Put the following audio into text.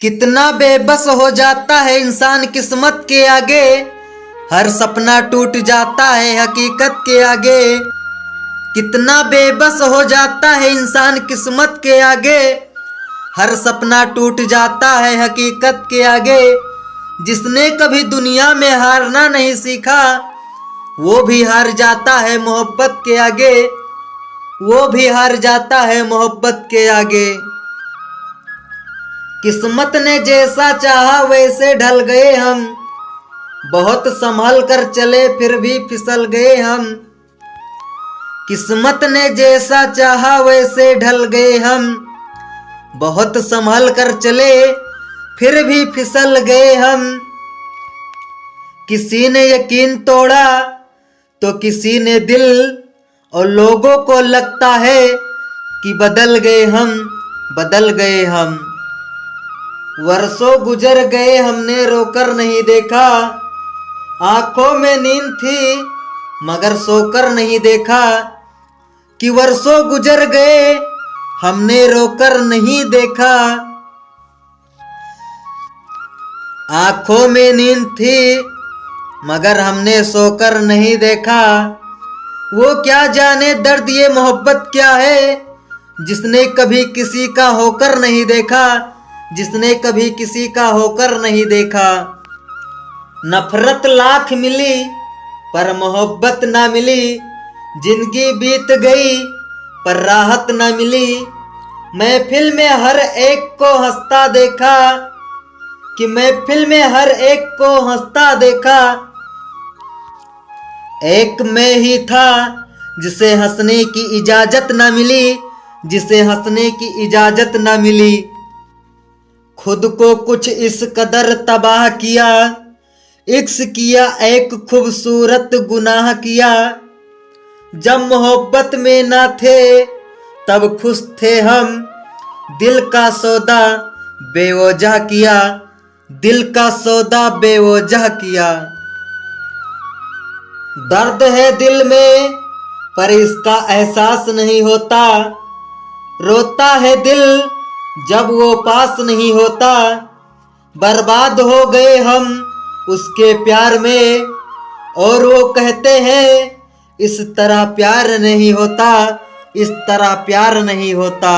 कितना बेबस हो जाता है इंसान किस्मत के आगे, हर सपना टूट जाता है हकीकत के आगे। कितना बेबस हो जाता है इंसान किस्मत के आगे, हर सपना टूट जाता है हकीकत के आगे। जिसने कभी दुनिया में हारना नहीं सीखा, वो भी हार जाता है मोहब्बत के आगे, वो भी हार जाता है मोहब्बत के आगे। किस्मत ने जैसा चाहा वैसे ढल गए हम, बहुत संभल कर चले फिर भी फिसल गए हम। किस्मत ने जैसा चाहा वैसे ढल गए हम, बहुत संभल कर चले फिर भी फिसल गए हम। किसी ने यकीन तोड़ा तो किसी ने दिल, और लोगों को लगता है कि बदल गए हम, बदल गए हम। वर्षों गुजर गए हमने रोकर नहीं देखा, आंखों में नींद थी मगर सोकर नहीं देखा। कि वर्षों गुजर गए हमने रोकर नहीं देखा, आंखों में नींद थी मगर हमने सोकर नहीं देखा। वो क्या जाने दर्द ये मोहब्बत क्या है, जिसने कभी किसी का होकर नहीं देखा, जिसने कभी किसी का होकर नहीं देखा। नफरत लाख मिली पर मोहब्बत ना मिली, जिंदगी बीत गई पर राहत ना मिली। महफिल में हर एक को हंसता देखा, कि महफिल में हर एक को हंसता देखा। एक मैं ही था जिसे हंसने की इजाजत ना मिली, जिसे हंसने की इजाजत ना मिली। खुद को कुछ इस कदर तबाह किया, इश्क किया एक खूबसूरत गुनाह किया। जब मोहब्बत में ना थे तब खुश थे हम, दिल का सौदा बेवजह किया, दिल का सौदा बेवजह किया। दर्द है दिल में पर इसका एहसास नहीं होता, रोता है दिल जब वो पास नहीं होता। बर्बाद हो गए हम उसके प्यार में, और वो कहते हैं इस तरह प्यार नहीं होता, इस तरह प्यार नहीं होता।